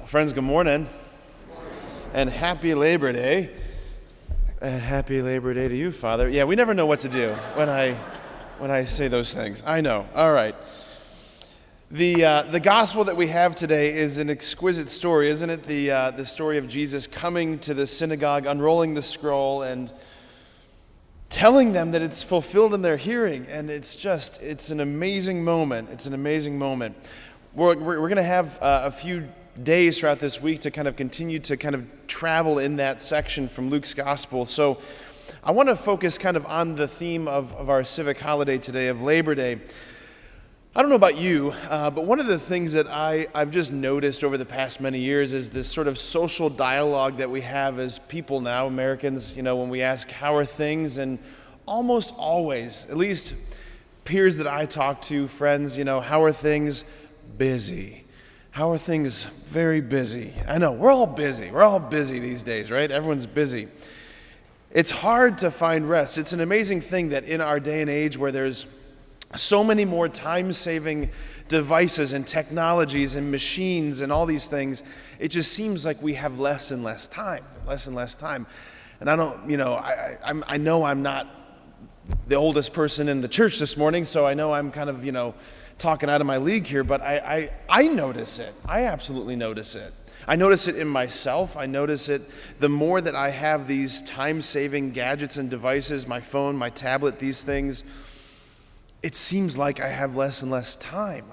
Friends, good morning, and happy Labor Day. And happy Labor Day to you, Father. Yeah, we never know what to do when I say those things. I know. All right. The gospel that we have today is an exquisite story, isn't it? The story of Jesus coming to the synagogue, unrolling the scroll, and telling them that it's fulfilled in their hearing. And it's an amazing moment. It's an amazing moment. We're going to have a few days throughout this week to kind of continue to kind of travel in that section from Luke's gospel. So I want to focus kind of on the theme of our civic holiday today, of Labor Day. I don't know about you, but one of the things that I've just noticed over the past many years is this sort of social dialogue that we have as people now, Americans, when we ask, how are things? And almost always, at least peers that I talk to, friends, how are things? Busy. How are things? Very busy. I know, we're all busy. We're all busy these days, right? Everyone's busy. It's hard to find rest. It's an amazing thing that in our day and age where there's so many more time-saving devices and technologies and machines and all these things, it just seems like we have less and less time. And I don't, I know I'm not the oldest person in the church this morning, so I know I'm kind of, talking out of my league here, but I notice it. I absolutely notice it. I notice it in myself. I notice it the more that I have these time-saving gadgets and devices, my phone, my tablet, these things, it seems like I have less and less time.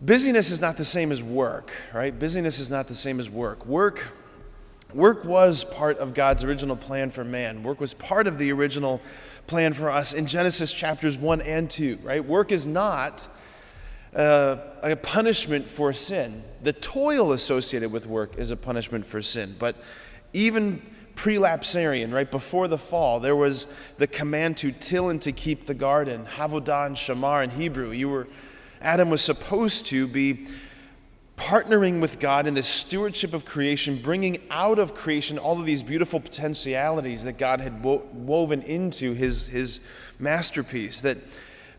Busyness is not the same as work, right? Busyness is not the same as work. Work was part of God's original plan for man. Work was part of the original plan for us in Genesis chapters 1 and 2, right? Work is not a punishment for sin. The toil associated with work is a punishment for sin. But even pre-lapsarian, right, before the fall, there was the command to till and to keep the garden, havodah and shamar in Hebrew. Adam was supposed to be partnering with God in the stewardship of creation, bringing out of creation all of these beautiful potentialities that God had woven into his masterpiece, that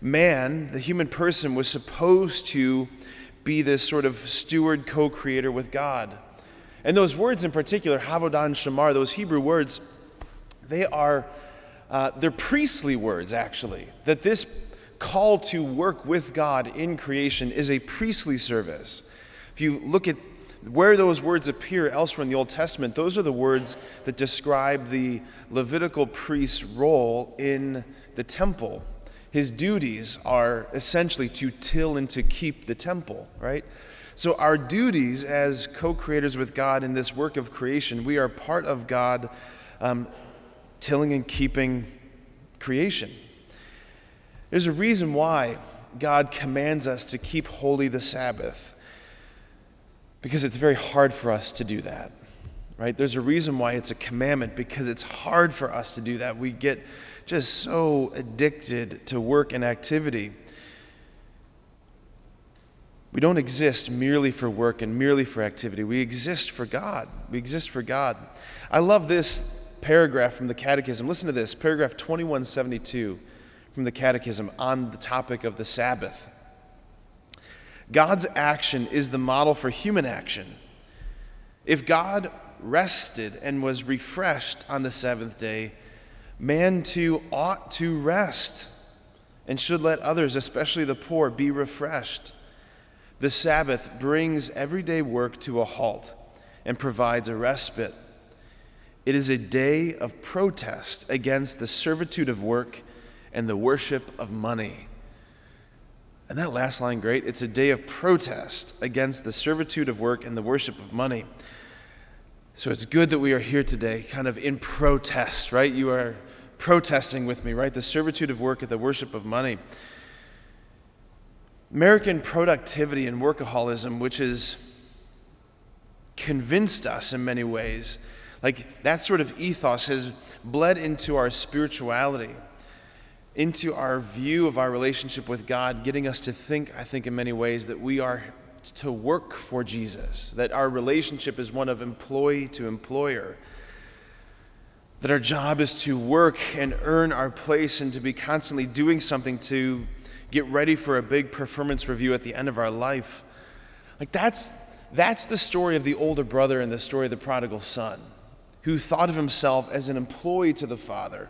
man, the human person, was supposed to be this sort of steward, co-creator with God. And those words in particular, havodah and shamar, those Hebrew words, they're priestly words, actually, that this call to work with God in creation is a priestly service. If you look at where those words appear elsewhere in the Old Testament, those are the words that describe the Levitical priest's role in the temple. His duties are essentially to till and to keep the temple, right? So our duties as co-creators with God in this work of creation, we are part of God tilling and keeping creation. There's a reason why God commands us to keep holy the Sabbath, because it's very hard for us to do that, right? There's a reason why it's a commandment, because it's hard for us to do that. We get just so addicted to work and activity. We don't exist merely for work and merely for activity. We exist for God. I love this paragraph from the Catechism. Listen to this, paragraph 2172 from the Catechism on the topic of the Sabbath. God's action is the model for human action. If God rested and was refreshed on the seventh day, man too ought to rest and should let others, especially the poor, be refreshed. The Sabbath brings everyday work to a halt and provides a respite. It is a day of protest against the servitude of work and the worship of money. And that last line, great. It's a day of protest against the servitude of work and the worship of money. So it's good that we are here today, kind of in protest, right? You are protesting with me, right? The servitude of work and the worship of money. American productivity and workaholism, which has convinced us in many ways, like that sort of ethos has bled into our spirituality, into our view of our relationship with God, getting us to think, I think in many ways, that we are to work for Jesus, that our relationship is one of employee to employer, that our job is to work and earn our place and to be constantly doing something to get ready for a big performance review at the end of our life. Like that's the story of the older brother and the story of the prodigal son, who thought of himself as an employee to the father.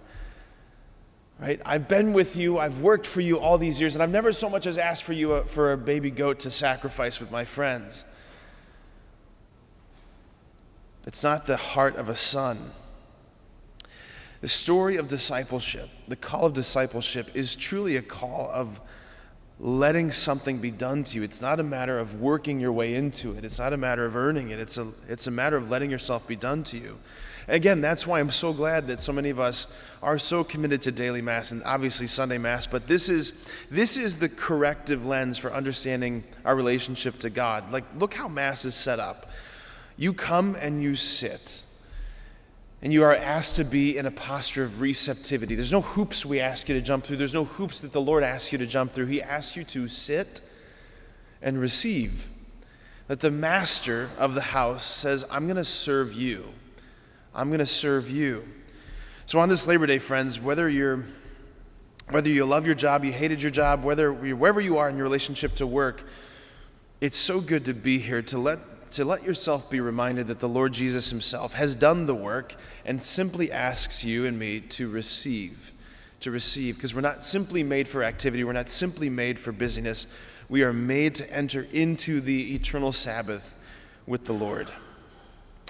Right? I've been with you, I've worked for you all these years, and I've never so much as asked for you for a baby goat to sacrifice with my friends. It's not the heart of a son. The story of discipleship, the call of discipleship, is truly a call of letting something be done to you. It's not a matter of working your way into it. It's not a matter of earning it. It's a matter of letting yourself be done to you. And again, that's why I'm so glad that so many of us are so committed to daily Mass and obviously Sunday Mass. But this is the corrective lens for understanding our relationship to God. Like, look how Mass is set up. You come and you sit. And you are asked to be in a posture of receptivity. There's no hoops we ask you to jump through. There's no hoops that the Lord asks you to jump through. He asks you to sit and receive. That the master of the house says, I'm going to serve you. I'm going to serve you. So on this Labor Day, friends, whether you love your job, you hated your job, wherever you are in your relationship to work, it's so good to be here to let yourself be reminded that the Lord Jesus himself has done the work and simply asks you and me to receive, because we're not simply made for activity, we're not simply made for busyness, we are made to enter into the eternal Sabbath with the Lord.